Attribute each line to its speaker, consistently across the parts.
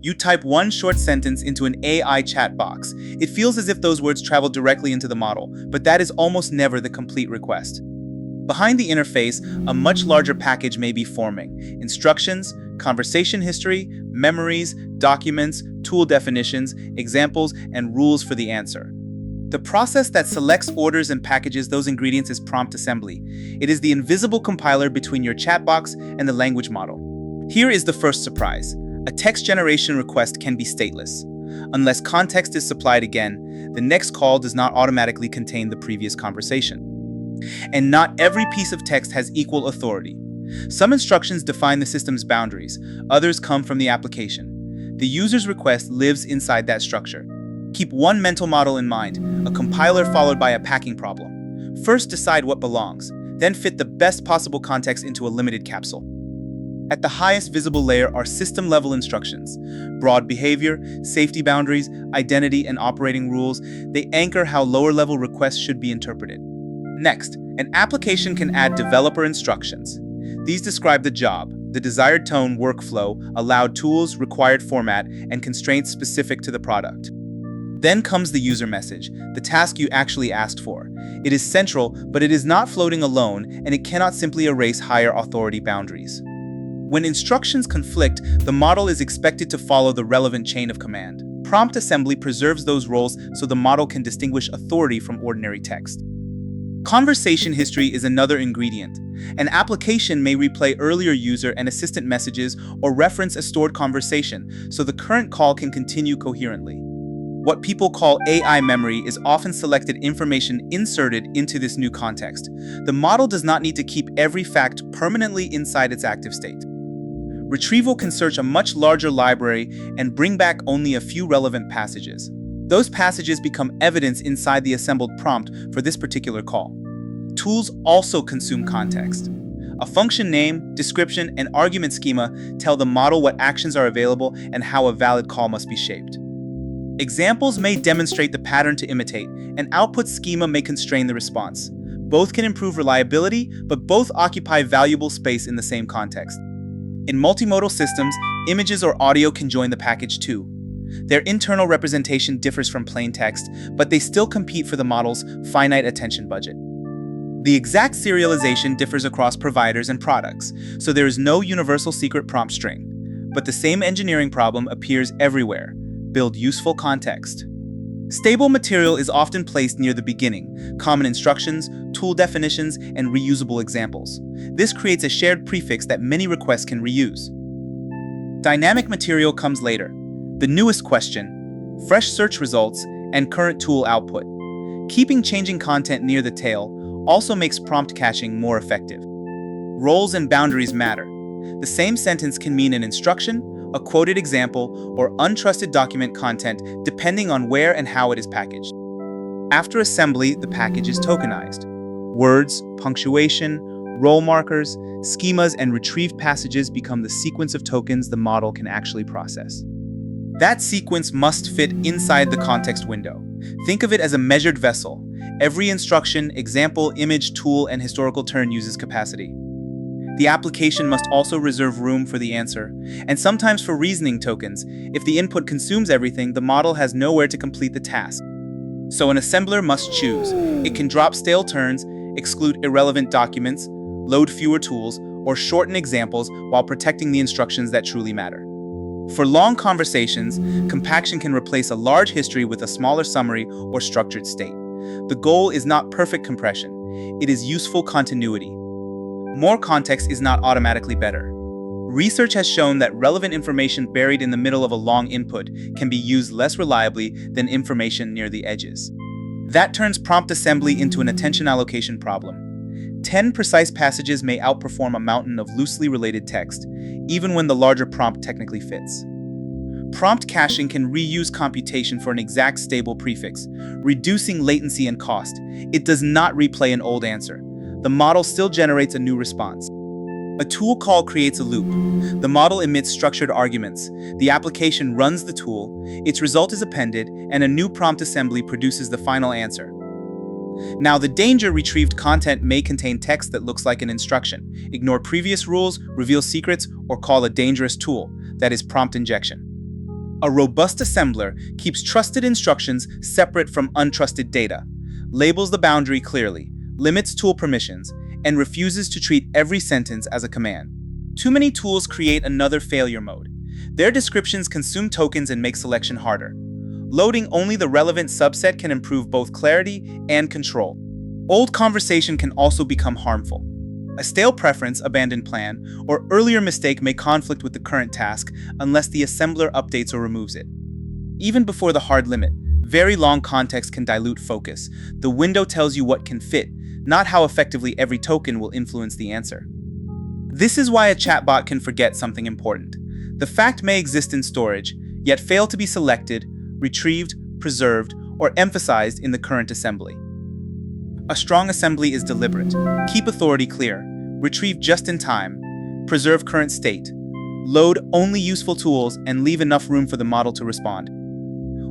Speaker 1: You type one short sentence into an AI chat box. It feels as if those words travel directly into the model, but that is almost never the complete request. Behind the interface, a much larger package may be forming: instructions, conversation history, memories, documents, tool definitions, examples, and rules for the answer. The process that selects, orders, and packages those ingredients is prompt assembly. It is the invisible compiler between your chat box and the language model. Here is the first surprise. A text generation request can be stateless. Unless context is supplied again, the next call does not automatically contain the previous conversation. And not every piece of text has equal authority. Some instructions define the system's boundaries, others come from the application. The user's request lives inside that structure. Keep one mental model in mind: a compiler followed by a packing problem. First, decide what belongs, then fit the best possible context into a limited capsule. At the highest visible layer are system-level instructions: broad behavior, safety boundaries, identity, and operating rules. They anchor how lower-level requests should be interpreted. Next, an application can add developer instructions. These describe the job, the desired tone, workflow, allowed tools, required format, and constraints specific to the product. Then comes the user message, the task you actually asked for. It is central, but it is not floating alone, and it cannot simply erase higher authority boundaries. When instructions conflict, the model is expected to follow the relevant chain of command. Prompt assembly preserves those roles so the model can distinguish authority from ordinary text. Conversation history is another ingredient. An application may replay earlier user and assistant messages or reference a stored conversation, so the current call can continue coherently. What people call AI memory is often selected information inserted into this new context. The model does not need to keep every fact permanently inside its active state. Retrieval can search a much larger library and bring back only a few relevant passages. Those passages become evidence inside the assembled prompt for this particular call. Tools also consume context. A function name, description, and argument schema tell the model what actions are available and how a valid call must be shaped. Examples may demonstrate the pattern to imitate. An output schema may constrain the response. Both can improve reliability, but both occupy valuable space in the same context. In multimodal systems, images or audio can join the package too. Their internal representation differs from plain text, but they still compete for the model's finite attention budget. The exact serialization differs across providers and products, so there is no universal secret prompt string. But the same engineering problem appears everywhere: build useful context. Stable material is often placed near the beginning: common instructions, tool definitions, and reusable examples. This creates a shared prefix that many requests can reuse. Dynamic material comes later. The newest question, fresh search results, and current tool output. Keeping changing content near the tail also makes prompt caching more effective. Roles and boundaries matter. The same sentence can mean an instruction, a quoted example, or untrusted document content depending on where and how it is packaged. After assembly, the package is tokenized. Words, punctuation, role markers, schemas, and retrieved passages become the sequence of tokens the model can actually process. That sequence must fit inside the context window. Think of it as a measured vessel. Every instruction, example, image, tool, and historical turn uses capacity. The application must also reserve room for the answer, and sometimes for reasoning tokens. If the input consumes everything, the model has nowhere to complete the task. So an assembler must choose. It can drop stale turns, exclude irrelevant documents, load fewer tools, or shorten examples while protecting the instructions that truly matter. For long conversations, compaction can replace a large history with a smaller summary or structured state. The goal is not perfect compression. It is useful continuity. More context is not automatically better. Research has shown that relevant information buried in the middle of a long input can be used less reliably than information near the edges. That turns prompt assembly into an attention allocation problem. 10 precise passages may outperform a mountain of loosely related text, even when the larger prompt technically fits. Prompt caching can reuse computation for an exact stable prefix, reducing latency and cost. It does not replay an old answer. The model still generates a new response. A tool call creates a loop. The model emits structured arguments. The application runs the tool, its result is appended, and a new prompt assembly produces the final answer. Now, the danger: retrieved content may contain text that looks like an instruction. Ignore previous rules, reveal secrets, or call a dangerous tool, that is prompt injection. A robust assembler keeps trusted instructions separate from untrusted data, labels the boundary clearly, limits tool permissions, and refuses to treat every sentence as a command. Too many tools create another failure mode. Their descriptions consume tokens and make selection harder. Loading only the relevant subset can improve both clarity and control. Old conversation can also become harmful. A stale preference, abandoned plan, or earlier mistake may conflict with the current task unless the assembler updates or removes it. Even before the hard limit, very long context can dilute focus. The window tells you what can fit, not how effectively every token will influence the answer. This is why a chatbot can forget something important. The fact may exist in storage, yet fail to be selected, retrieved, preserved, or emphasized in the current assembly. A strong assembly is deliberate. Keep authority clear, retrieve just in time, preserve current state, load only useful tools, and leave enough room for the model to respond.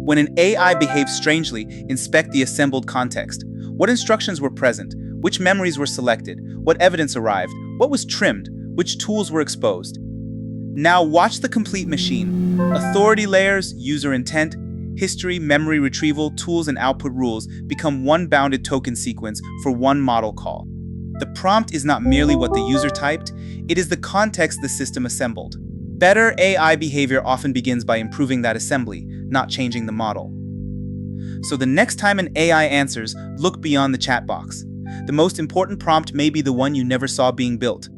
Speaker 1: When an AI behaves strangely, inspect the assembled context. What instructions were present? Which memories were selected? What evidence arrived? What was trimmed? Which tools were exposed? Now watch the complete machine. Authority layers, user intent, history, memory retrieval, tools, and output rules become one bounded token sequence for one model call. The prompt is not merely what the user typed, it is the context the system assembled. Better AI behavior often begins by improving that assembly, not changing the model. So the next time an AI answers, look beyond the chat box. The most important prompt may be the one you never saw being built.